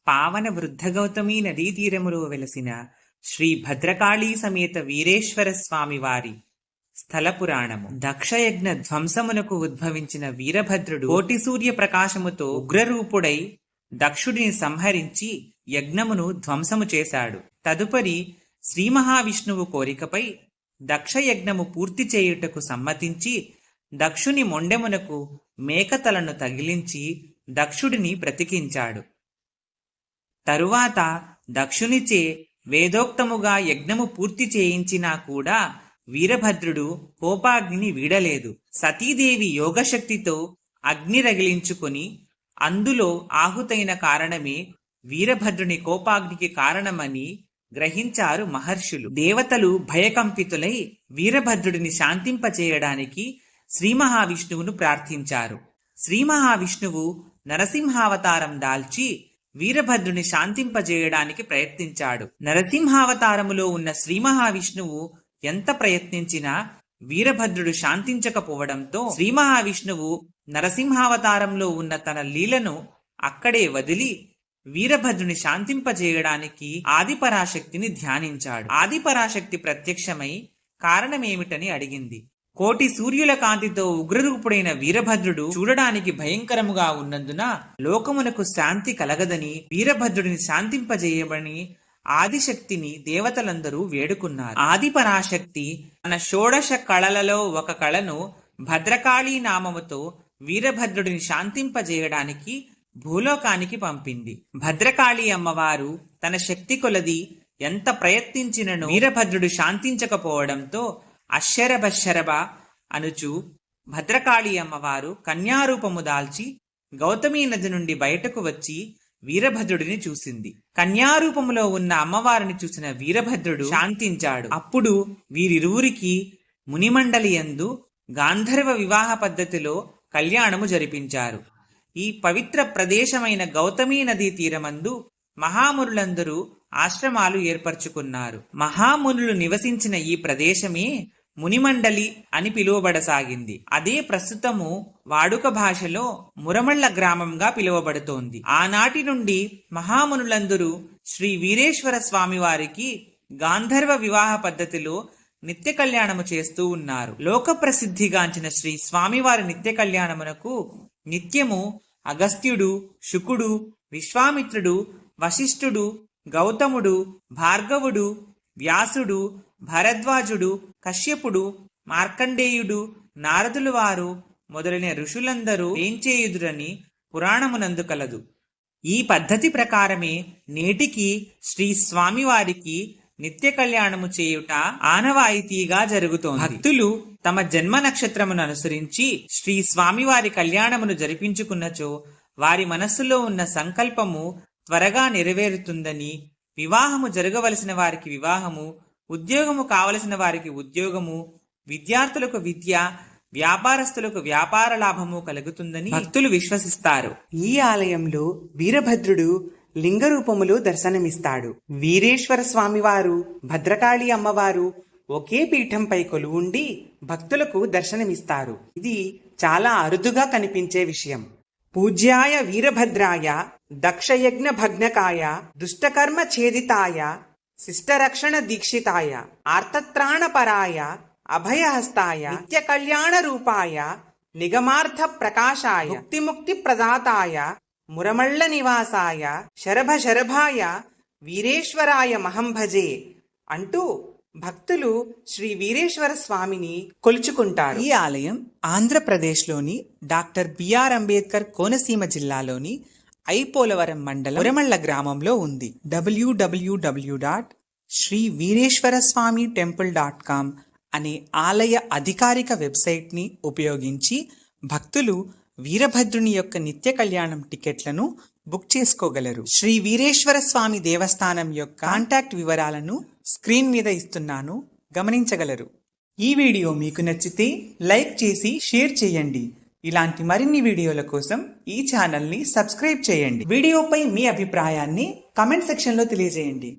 పావన వృద్ధ గౌతమి నదీ తీరములో వెలసిన శ్రీ భద్రకాళీ సమేత వీరేశ్వర స్వామి వారి స్థల పురాణము. దక్షయజ్ఞ ధ్వంసమునకు ఉద్భవించిన వీరభద్రుడు కోటి సూర్య ప్రకాశముతో ఉగ్రరూపుడై దక్షుడిని సంహరించి యజ్ఞమును ధ్వంసము చేశాడు. తదుపరి శ్రీ మహావిష్ణువు కోరికపై దక్షయజ్ఞము పూర్తి చేయుటకు సమ్మతించి దక్షుని మొండెమునకు మేకతలను తగిలించి దక్షుడిని బ్రతికించాడు. తరువాత దక్షునిచే వేదోక్తముగా యజ్ఞము పూర్తి చేయించినా కూడా వీరభద్రుడు కోపాగ్నిని వీడలేదు. సతీదేవి యోగశక్తితో అగ్ని రగిలించుకుని అందులో ఆహుతైన కారణమే వీరభద్రుని కోపాగ్నికి కారణమని గ్రహించారు మహర్షులు. దేవతలు భయకంపితులై వీరభద్రుడిని శాంతింపచేయడానికి శ్రీ మహావిష్ణువును ప్రార్థించారు. శ్రీ మహావిష్ణువు నరసింహావతారం దాల్చి వీరభద్రుని శాంతింపజేయడానికి ప్రయత్నించాడు. నరసింహావతారములో ఉన్న శ్రీ మహావిష్ణువు ఎంత ప్రయత్నించినా వీరభద్రుడు శాంతించకపోవడంతో శ్రీ మహావిష్ణువు నరసింహావతారంలో ఉన్న తన లీలను అక్కడే వదిలి వీరభద్రుని శాంతింపజేయడానికి ఆదిపరాశక్తిని ధ్యానించాడు. ఆదిపరాశక్తి ప్రత్యక్షమై కారణమేమిటని అడిగింది. కోటి సూర్యుల కాంతితో ఉగ్రరూపుడైన వీరభద్రుడు చూడడానికి భయంకరముగా ఉన్నందున లోకమునకు శాంతి కలగదని వీరభద్రుడిని శాంతింపజేయమని ఆదిశక్తిని దేవతలందరూ వేడుకున్నారు. ఆదిపరాశక్తి తన షోడశ కళలలో ఒక కళను భద్రకాళీ నామముతో వీరభద్రుడిని శాంతింపజేయడానికి భూలోకానికి పంపింది. భద్రకాళీ అమ్మవారు తన శక్తి కొలది ఎంత ప్రయత్నించినను వీరభద్రుడు శాంతించకపోవడంతో అశ్శరభశరభ అనుచు భద్రకాళీ అమ్మవారు కన్యారూపము దాల్చి గౌతమీ నది నుండి బయటకు వచ్చి వీరభద్రుడిని చూసింది. కన్యారూపములో ఉన్న అమ్మవారిని చూసిన వీరభద్రుడు శాంతించాడు. అప్పుడు వీరిరువురికి మునిమండలి యందు గాంధర్వ వివాహ పద్ధతిలో కళ్యాణము జరిపించారు. ఈ పవిత్ర ప్రదేశమైన గౌతమీ నదీ తీరమందు మహామునులందరూ ఆశ్రమాలు ఏర్పరచుకున్నారు. మహామునులు నివసించిన ఈ ప్రదేశమే మునిమండలి అని పిలువబడసాగింది. అదే ప్రస్తుతము వాడుక భాషలో మురమళ్ళ గ్రామంగా పిలువబడుతోంది. ఆనాటి నుండి మహామునులందరూ శ్రీ వీరేశ్వర స్వామి వారికి గాంధర్వ వివాహ పద్ధతిలో నిత్య కళ్యాణము చేస్తూ ఉన్నారు. లోక ప్రసిద్ధిగాంచిన శ్రీ స్వామివారి నిత్య కళ్యాణమునకు నిత్యము అగస్త్యుడు, శుకుడు, విశ్వామిత్రుడు, వశిష్ఠుడు, గౌతముడు, భార్గవుడు, వ్యాసుడు, భరద్వాజుడు, కశ్యపుడు, మార్కండేయుడు, నారదులు వారు మొదలైన ఋషులందరూ వేంచేయుదురని పురాణమునందు కలదు. ఈ పద్ధతి ప్రకారమే నేటికి శ్రీ స్వామివారికి నిత్య కళ్యాణము చేయుట ఆనవాయితీగా జరుగుతోంది. భక్తులు తమ జన్మ నక్షత్రమును అనుసరించి శ్రీ స్వామివారి కళ్యాణమును జరిపించుకున్నచో వారి మనస్సులో ఉన్న సంకల్పము త్వరగా నెరవేరుతుందని, వివాహము జరగవలసిన వారికి వివాహము, ఉద్యోగము కావలసిన వారికి ఉద్యోగము, విద్యార్థులకు విద్య, వ్యాపారస్తులకు వ్యాపార లాభము కలుగుతుందని భక్తులు విశ్వసిస్తారు. ఈ ఆలయంలో వీరభద్రుడు లింగ రూపములో దర్శనమిస్తాడు. వీరేశ్వర స్వామివారు, భద్రకాళి అమ్మవారు ఒకే పీఠంపై కొలువుండి భక్తులకు దర్శనమిస్తారు. ఇది చాలా అరుదుగా కనిపించే విషయం. పూజ్యాయ వీరభద్రాయ దక్షయజ్ఞ భగ్నకాయ దుష్టకర్మ ఛేదితాయ శిష్టరక్షణ దీక్షితాయ ఆర్తత్రాణపరాయ అభయహస్తాయ నిత్య కళ్యాణ రూపాయ నిగమార్థ ప్రకాశాయ ముక్తిముక్తి ప్రదాతాయ మురమళ్ళ నివాసాయ శరభశరభాయ వీరేశ్వరాయ మహం భజే అంటూ భక్తులు శ్రీ వీరేశ్వర స్వామిని కొలుచుకుంటారు. ఈ ఆలయం ఆంధ్రప్రదేశ్లోని డాక్టర్ బిఆర్ అంబేద్కర్ కోనసీమ జిల్లాలోని ఐపోలవరం మండలం మురమళ్ళ గ్రామంలో ఉంది. www.sriveereshwaraswamitemple.com అనే ఆలయ అధికారిక వెబ్సైట్ని ఉపయోగించి భక్తులు వీరభద్రుని యొక్క నిత్య కళ్యాణం టికెట్లను బుక్ చేసుకోగలరు. శ్రీ వీరేశ్వర స్వామి దేవస్థానం యొక్క కాంటాక్ట్ వివరాలను స్క్రీన్ మీద ఇస్తున్నాను, గమనించగలరు. ఈ వీడియో మీకు నచ్చితే లైక్ చేసి షేర్ చేయండి. ఇలాంటి మరిన్ని వీడియోల కోసం ఈ ఛానల్ని సబ్స్క్రైబ్ చేయండి. వీడియోపై మీ అభిప్రాయాన్ని కామెంట్ సెక్షన్లో తెలియజేయండి.